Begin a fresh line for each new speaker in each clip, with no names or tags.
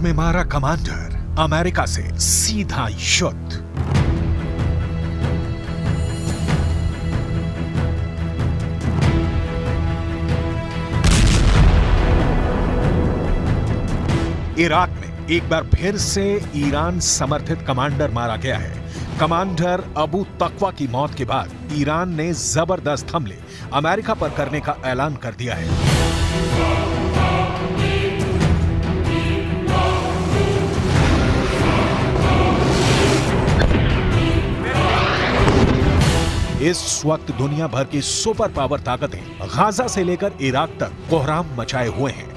में मारा commander, America से सीधा युद्ध। इराक में एक बार फिर से ईरान समर्थित कमांडर मारा गया है। कमांडर अबू तकवा की मौत के बाद ईरान ने जबरदस्त हमले अमेरिका पर करने का ऐलान कर दिया है। इस वक्त दुनिया भर की सुपर पावर ताकतें गाजा से लेकर इराक तक कोहराम मचाए हुए हैं।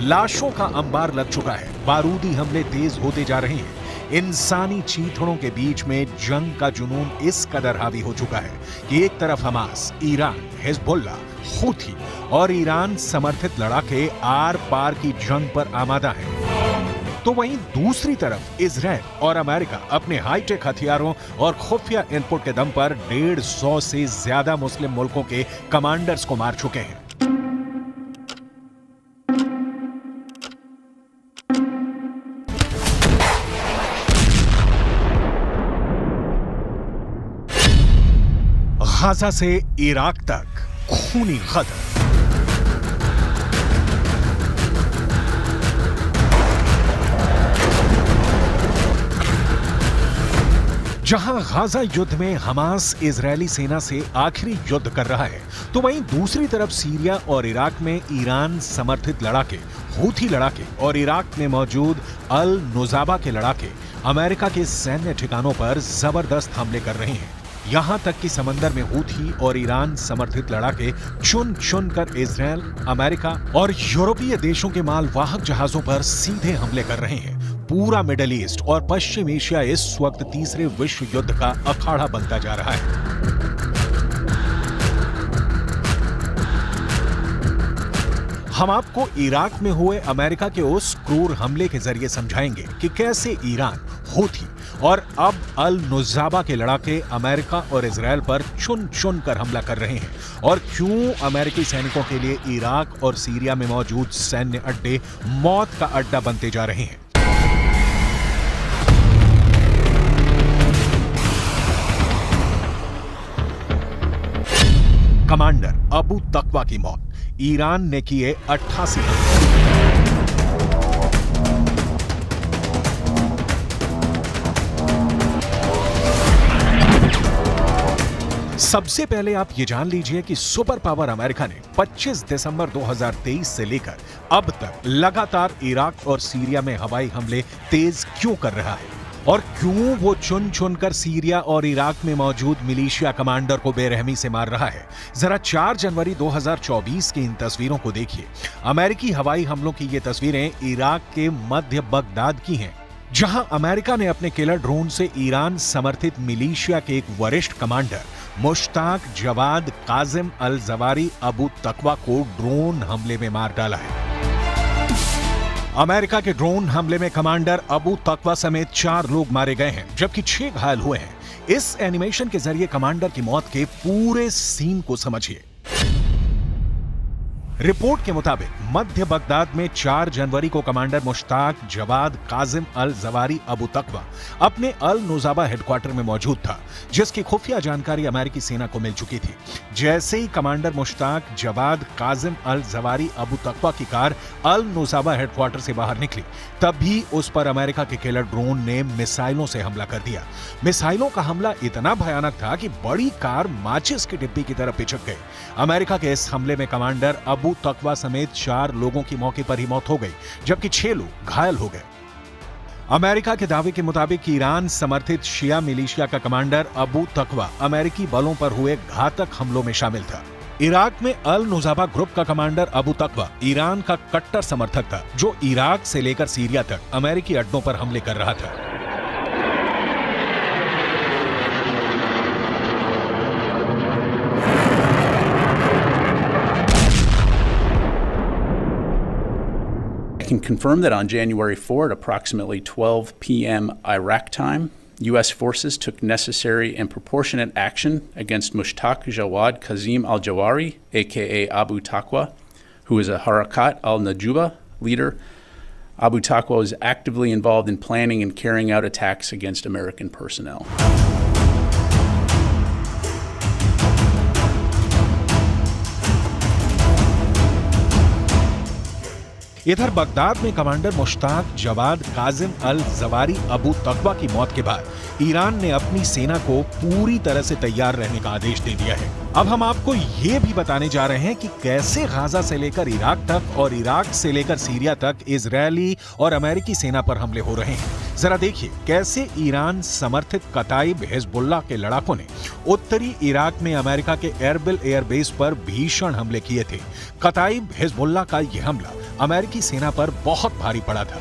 लाशों का अंबार लग चुका है, बारूदी हमले तेज होते जा रहे हैं। इंसानी चीथड़ों के बीच में जंग का जुनून इस कदर हावी हो चुका है कि एक तरफ हमास, ईरान, हिजबुल्लाह, हूथी और ईरान समर्थित लड़ाके आर पार की जंग पर आमादा हैं, तो वहीं दूसरी तरफ इजराइल और अमेरिका अपने हाईटेक हथियारों और खुफिया इनपुट के दम पर 150 से ज्यादा मुस्लिम मुल्कों के कमांडर्स को मार चुके हैं। गाजा से इराक तक खूनी गदर। जहां गाजा युद्ध में हमास इजरायली सेना से आखिरी युद्ध कर रहा है, तो वहीं दूसरी तरफ सीरिया और इराक में ईरान समर्थित लड़ाके, हूथी लड़ाके और इराक में मौजूद अल नुजाबा के लड़ाके अमेरिका के सैन्य ठिकानों पर जबरदस्त हमले कर रहे हैं। यहां तक कि समंदर में हूथी और ईरान समर्थित लड़ाके चुन चुन कर इजरायल, अमेरिका और यूरोपीय देशों के मालवाहक जहाजों पर सीधे हमले कर रहे हैं। पूरा मिडिल ईस्ट और पश्चिम एशिया इस वक्त तीसरे विश्व युद्ध का अखाड़ा बनता जा रहा है। हम आपको इराक में हुए अमेरिका के उस क्रूर हमले के जरिए समझाएंगे कि कैसे ईरान, हूथी और अब अल नुजाबा के लड़ाके अमेरिका और इजरायल पर चुन चुन कर हमला कर रहे हैं और क्यों अमेरिकी सैनिकों के लिए इराक और सीरिया में मौजूद सैन्य अड्डे मौत का अड्डा बनते जा रहे हैं। कमांडर अबू तकवा की मौत, ईरान ने किए 88 सबसे पहले आप ये जान लीजिए कि सुपर पावर अमेरिका ने 25 दिसंबर 2023 से लेकर अब तक लगातार इराक और सीरिया में हवाई हमले तेज क्यों कर रहा है और क्यों वो चुन चुनकर सीरिया और इराक में मौजूद मिलिशिया कमांडर को बेरहमी से मार रहा है। जरा 4 जनवरी 2024 की इन तस्वीरों को देखिए। अमेरिकी हवाई हमलों की ये तस्वीरें इराक के मध्य बगदाद की हैं, जहां अमेरिका ने अपने किलर ड्रोन से ईरान समर्थित मिलिशिया के एक वरिष्ठ कमांडर मुश्ताक जवाद काजिम अल जवारी अबू तकवा को ड्रोन हमले में मार डाला है। अमेरिका के ड्रोन हमले में कमांडर अबू तकवा समेत 4 लोग मारे गए हैं, जबकि 6 घायल हुए हैं। इस एनिमेशन के जरिए कमांडर की मौत के पूरे सीन को समझिए। रिपोर्ट के मुताबिक मध्य बगदाद में 4 जनवरी को कमांडर मुश्ताक जवाद काजिम अल जवारी अबू तकवा अपने अल नुजाबा हेडक्वार्टर में मौजूद था, जिसकी खुफिया जानकारी अमेरिकी सेना को मिल चुकी थी। जैसे ही कमांडर मुश्ताक जवाद काजिम अल जवारी अबू तकवा की कार अल नुजाबा हेडक्वार्टर से बाहर निकली, तभी उस पर अमेरिका के किलर ड्रोन ने मिसाइलों से हमला कर दिया। मिसाइलों का हमला इतना भयानक था कि बड़ी कार माचिस की डिब्बी की तरफ पिचक गई। अमेरिका के इस हमले में कमांडर अबू तकवा समेत 4 लोगों की मौके पर ही मौत हो गई, जबकि 6 लोग घायल हो गए। अमेरिका के दावे के मुताबिक ईरान समर्थित शिया मिलिशिया का कमांडर अबू तकवा अमेरिकी बलों पर हुए घातक हमलों में शामिल था। इराक में अल नुजाबा ग्रुप का कमांडर अबू तकवा ईरान का कट्टर समर्थक था, जो इराक से लेकर सीरिया तक अमेरिकी अड्डों पर हमले कर रहा था।
I can confirm that on January 4 at approximately 12 p.m. Iraq time, U.S. forces took necessary and proportionate action against Mushtaq Jawad Kazim al-Jawari, aka Abu Taqwa, who is a Harakat al-Najuba leader Abu Taqwa was actively involved in planning and carrying out attacks against American personnel.
इधर Baghdad में commander Mushtaq Jawad Kazim अल जवारी अबू तकवा की मौत के बाद Iran ने अपनी सेना को पूरी तरह से तैयार रहने का आदेश दे दिया है। अब हम आपको ये भी बताने जा रहे हैं कि कैसे गाजा से लेकर इराक तक और इराक से लेकर सीरिया तक इजरायली और अमेरिकी सेना पर हमले हो रहे हैं। जरा देखिए कैसे ईरान समर्थित कताइब हिजबुल्लाह के लड़ाकों ने उत्तरी इराक में अमेरिका के एरबिल एयरबेस पर भीषण हमले किए थे। कताइब हिजबुल्लाह का यह हमला अमेरिकी सेना पर बहुत भारी पड़ा था।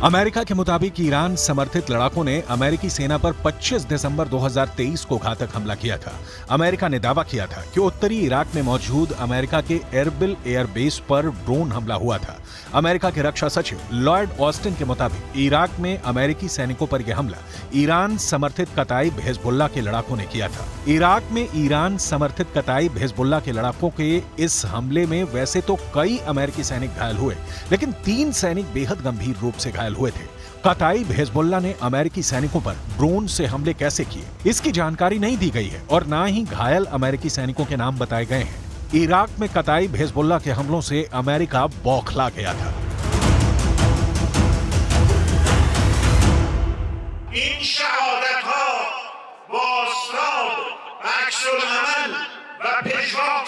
अमेरिका के मुताबिक ईरान समर्थित लड़ाकों ने अमेरिकी सेना पर 25 दिसंबर 2023 को घातक हमला किया था। अमेरिका ने दावा किया था कि उत्तरी इराक में मौजूद अमेरिका के एरबिल एयरबेस पर ड्रोन हमला हुआ था। अमेरिका के रक्षा सचिव लॉयड ऑस्टिन के मुताबिक इराक में अमेरिकी सैनिकों पर यह हमला ईरान समर्थित कताइब हिजबुल्लाह के लड़ाकों ने किया था। इराक में ईरान समर्थित कताइब हिजबुल्लाह के लड़ाकों के इस हमले में वैसे तो कई अमेरिकी सैनिक घायल हुए, लेकिन 3 सैनिक बेहद गंभीर रूप से घायल हुए थे। कताइब हिजबुल्लाह ने अमेरिकी सैनिकों पर ड्रोन से हमले कैसे किए, इसकी जानकारी नहीं दी गई है और न ही घायल अमेरिकी सैनिकों के नाम बताए गए हैं। इराक में कताइब हिजबुल्लाह के हमलों से अमेरिका बौखला गया था।
इन शहादतहा वास्ताद अक्सुलअमल व पेशवाक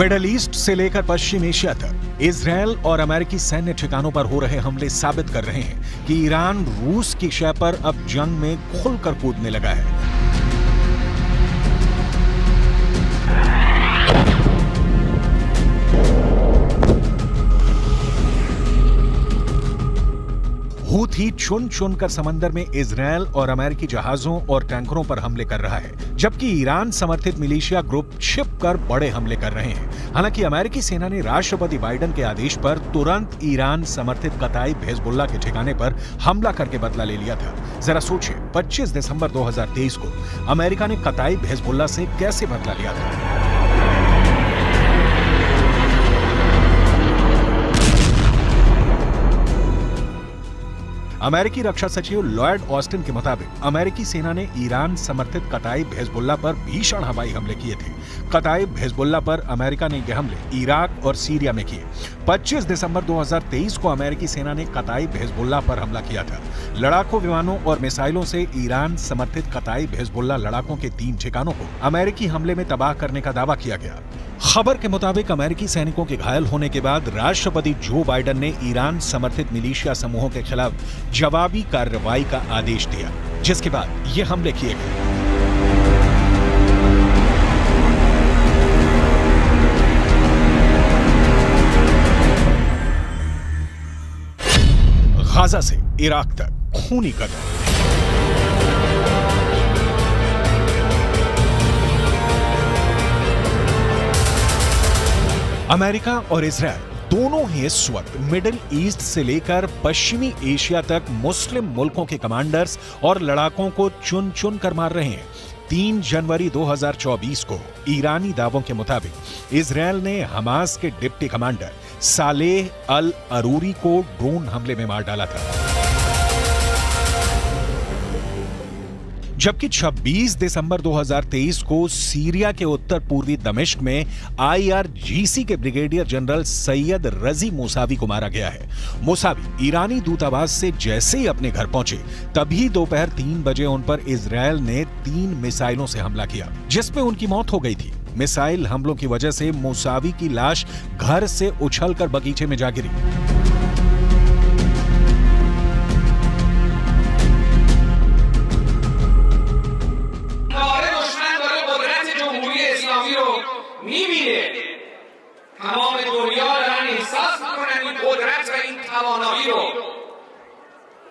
मिडल ईस्ट से लेकर पश्चिम एशिया तक इजरायल और अमेरिकी सैन्य ठिकानों पर हो रहे हमले साबित कर रहे हैं कि ईरान रूस की शय पर अब जंग में खुलकर कूदने लगा है। हूथी चुन चुनकर समंदर में इजरायल और अमेरिकी जहाजों और टैंकरों पर हमले कर रहा है, जबकि ईरान समर्थित मिलिशिया ग्रुप छिपकर बड़े हमले कर रहे हैं। हालांकि अमेरिकी सेना ने राष्ट्रपति बाइडेन के आदेश पर तुरंत ईरान समर्थित कताइब हिजबुल्लाह के ठिकाने पर हमला करके बदला ले लिया था। जरा सोचिए 25 दिसंबर 2023 को अमेरिका ने कताइब हिजबुल्लाह से कैसे बदला लिया था। अमेरिकी रक्षा सचिव लॉयड ऑस्टिन के मुताबिक अमेरिकी सेना ने ईरान समर्थित कताइब हिजबुल्लाह पर भीषण हवाई हमले किए थे। कताइब हिजबुल्लाह पर अमेरिका ने यह हमले इराक और सीरिया में किए। 25 दिसंबर 2023 को अमेरिकी सेना ने कताइब हिजबुल्लाह पर हमला किया था। लड़ाकू विमानों और मिसाइलों से ईरान समर्थित कताइब हिजबुल्लाह लड़ाकों के 3 ठिकानों को अमेरिकी हमले में तबाह करने का दावा किया गया। खबर के मुताबिक अमेरिकी सैनिकों के घायल होने के बाद राष्ट्रपति जो बाइडेन ने ईरान समर्थित मिलिशिया समूहों के खिलाफ जवाबी कार्रवाई का आदेश दिया, जिसके बाद ये हमले किए गए। गाजा से इराक तक खूनी कदम। अमेरिका और इजरायल दोनों ही इस वक्त मिडिल ईस्ट से लेकर पश्चिमी एशिया तक मुस्लिम मुल्कों के कमांडर्स और लड़ाकों को चुन चुन कर मार रहे हैं। 3 जनवरी 2024 को ईरानी दावों के मुताबिक इजरायल ने हमास के डिप्टी कमांडर सालेह अल अरूरी को ड्रोन हमले में मार डाला था, जबकि 26 दिसंबर 2023 को सीरिया के उत्तर पूर्वी दमिश्क में IRGC के ब्रिगेडियर जनरल सैयद रजी मूसावी को मारा गया है। मूसावी ईरानी दूतावास से जैसे ही अपने घर पहुंचे तभी दोपहर 3 बजे उन पर इजरायल ने 3 मिसाइलों से हमला किया, जिसमें उनकी मौत हो गई थी। मिसाइल हमलों की वजह से मूसावी की लाश घर से उछलकर बगीचे में जा गिरी।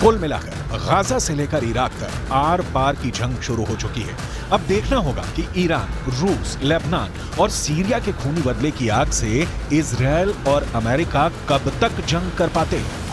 कुल मिलाकर गाजा से लेकर इराक तक आर पार की जंग शुरू हो चुकी है। अब देखना होगा कि ईरान, रूस, लेबनान और सीरिया के खूनी बदले की आग से इजरायल और अमेरिका कब तक जंग कर पाते हैं।